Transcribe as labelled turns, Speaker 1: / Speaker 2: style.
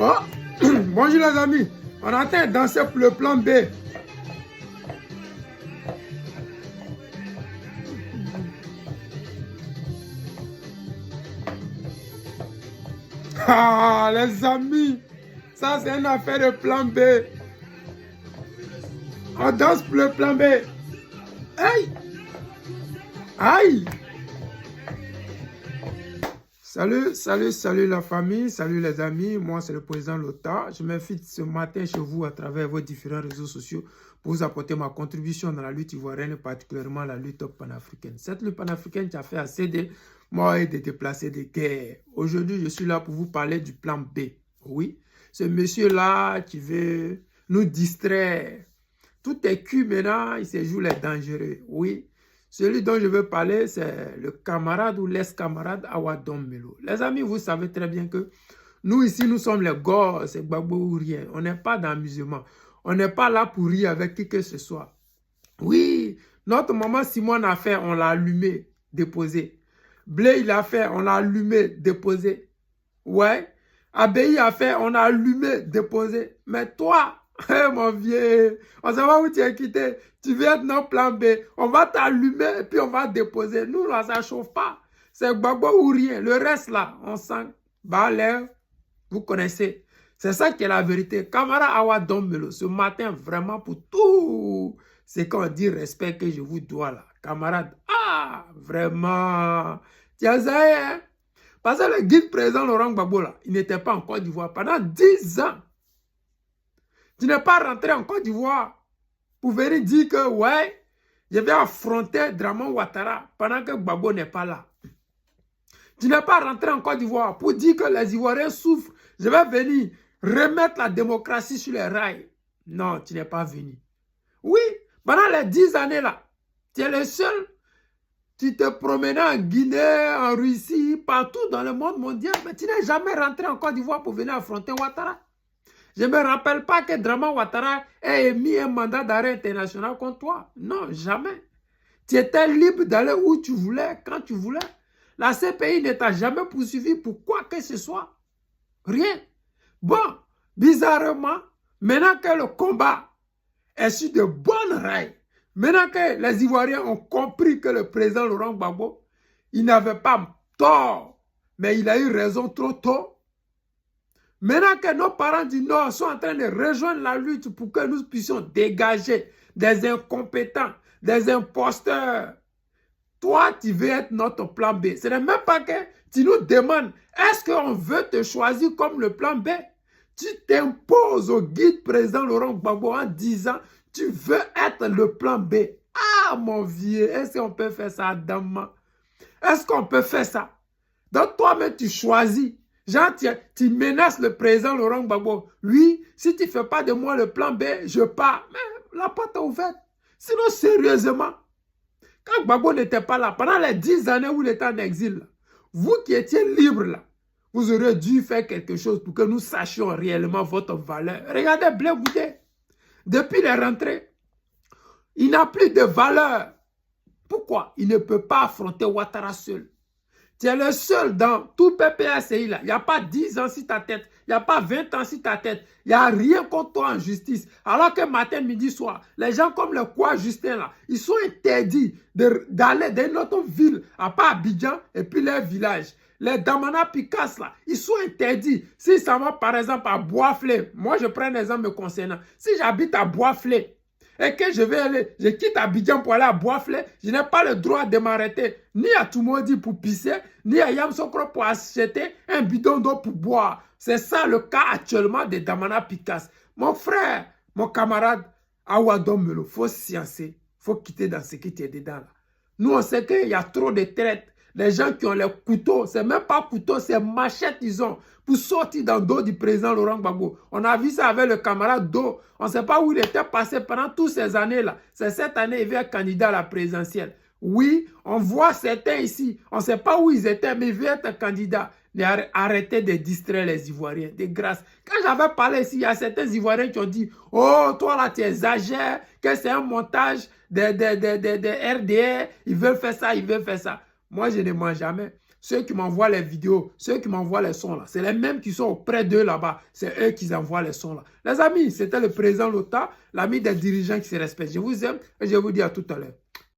Speaker 1: Oh, bonjour les amis. On est en train de danser pour le plan B. Ah, les amis. Ça, c'est une affaire de plan B. On danse pour le plan B. Aïe. Aïe. Salut la famille, salut les amis, moi c'est le président Lota. Je m'invite ce matin chez vous à travers vos différents réseaux sociaux pour vous apporter ma contribution dans la lutte ivoirienne, particulièrement la lutte panafricaine. Cette lutte panafricaine qui a fait assez de morts et de déplacés de guerre. Aujourd'hui, je suis là pour vous parler du plan B. Oui, ce monsieur-là qui veut nous distraire. Tout est cuit maintenant, il se joue les dangereux. Oui. Celui dont je veux parler, c'est le camarade ou l'ex-camarade Awa Dombelo. Les amis, vous savez très bien que nous ici, nous sommes les gosses, c'est Gbagbo ou rien. On n'est pas d'amusement. On n'est pas là pour rire avec qui que ce soit. Oui, notre maman Simone a fait, on l'a allumé, déposé. Blé, il a fait, on l'a allumé, déposé. Ouais. Abbaye a fait, on a allumé, déposé. Mais toi, mon vieux, on ne sait pas où tu es quitté. Tu viens de notre plan B. On va t'allumer et puis on va déposer. Nous, là, ça ne chauffe pas. C'est Gbagbo ou rien. Le reste, là, on sent bas l'air. Vous connaissez. C'est ça qui est la vérité. Camarade Awa Dombelo, ce matin, vraiment, pour tout ce qu'on dit respect que je vous dois, là. Camarade, vraiment. Tiens, ça, hein? Parce que le guide président Laurent Gbagbo, là, il n'était pas en Côte d'Ivoire pendant 10 ans. Tu n'es pas rentré en Côte d'Ivoire pour venir dire que, ouais, je vais affronter Draman Ouattara pendant que Gbagbo n'est pas là. Tu n'es pas rentré en Côte d'Ivoire pour dire que les Ivoiriens souffrent. Je vais venir remettre la démocratie sur les rails. Non, tu n'es pas venu. Oui, pendant les 10 années là, tu es le seul. Tu te promenais en Guinée, en Russie, partout dans le monde mondial, mais tu n'es jamais rentré en Côte d'Ivoire pour venir affronter Ouattara. Je ne me rappelle pas que Draman Ouattara ait émis un mandat d'arrêt international contre toi. Non, jamais. Tu étais libre d'aller où tu voulais, quand tu voulais. La CPI ne t'a jamais poursuivi pour quoi que ce soit. Rien. Bon, bizarrement, maintenant que le combat est sur de bonnes rails, maintenant que les Ivoiriens ont compris que le président Laurent Gbagbo, il n'avait pas tort, mais il a eu raison trop tôt. Maintenant que nos parents du Nord sont en train de rejoindre la lutte pour que nous puissions dégager des incompétents, des imposteurs, toi, tu veux être notre plan B. Ce n'est même pas que tu nous demandes, est-ce qu'on veut te choisir comme le plan B? Tu t'imposes au guide président Laurent Gbagbo en disant, tu veux être le plan B. Ah, mon vieux, est-ce qu'on peut faire ça, dame? Est-ce qu'on peut faire ça? Donc, toi-même, tu choisis. Genre, tu menaces le président Laurent Gbagbo. Oui, si tu ne fais pas de moi le plan B, je pars. Mais la porte est ouverte. Sinon, sérieusement, quand Gbagbo n'était pas là, pendant les 10 années où il était en exil, là, vous qui étiez libre là, vous auriez dû faire quelque chose pour que nous sachions réellement votre valeur. Regardez Blé Goudé. Depuis les rentrées, il n'a plus de valeur. Pourquoi? Il ne peut pas affronter Ouattara seul. Tu es le seul dans tout PPACI là. Il n'y a pas 10 ans sur ta tête. Il n'y a pas 20 ans sur ta tête. Il n'y a rien contre toi en justice. Alors que matin, midi, soir, les gens comme le Kwa Justin là, ils sont interdits d'aller dans une autre ville, à part Abidjan et puis leur village. Les Damana Picasso là, ils sont interdits. Si ça va par exemple à Bois-Flé, moi je prends un exemple me concernant. Si j'habite à Bois-Flé, et que je vais aller, je quitte Abidjan pour aller à Bois-Flé, je n'ai pas le droit de m'arrêter ni à Toumoudi pour pisser, ni à Yamsokro pour acheter un bidon d'eau pour boire. C'est ça le cas actuellement de Damana Picasso. Mon frère, mon camarade, Awa Dombelo, il faut sciencer, il faut quitter dans ce qui est dedans là. Nous, on sait qu'il y a trop de traites. Les gens qui ont les couteaux, c'est même pas couteau, c'est machette ils ont pour sortir dans le dos du président Laurent Gbagbo. On a vu ça avec le camarade Do. On ne sait pas où il était passé pendant toutes ces années-là. C'est cette année qu'il est candidat à la présidentielle. Oui, on voit certains ici. On ne sait pas où ils étaient, mais ils veulent être candidats. Arrêtez de distraire les Ivoiriens, de grâce. Quand j'avais parlé ici, il y a certains Ivoiriens qui ont dit « Oh, toi là, tu exagères, que c'est un montage de RDR, ils veulent faire ça, ils veulent faire ça. » Moi, je ne mens jamais. ceux qui m'envoient les vidéos, ceux qui m'envoient les sons là, c'est les mêmes qui sont auprès d'eux là-bas. C'est eux qui envoient les sons là. Les amis, c'était le président Lota, l'ami des dirigeants qui se respectent. Je vous aime et je vous dis à tout à l'heure.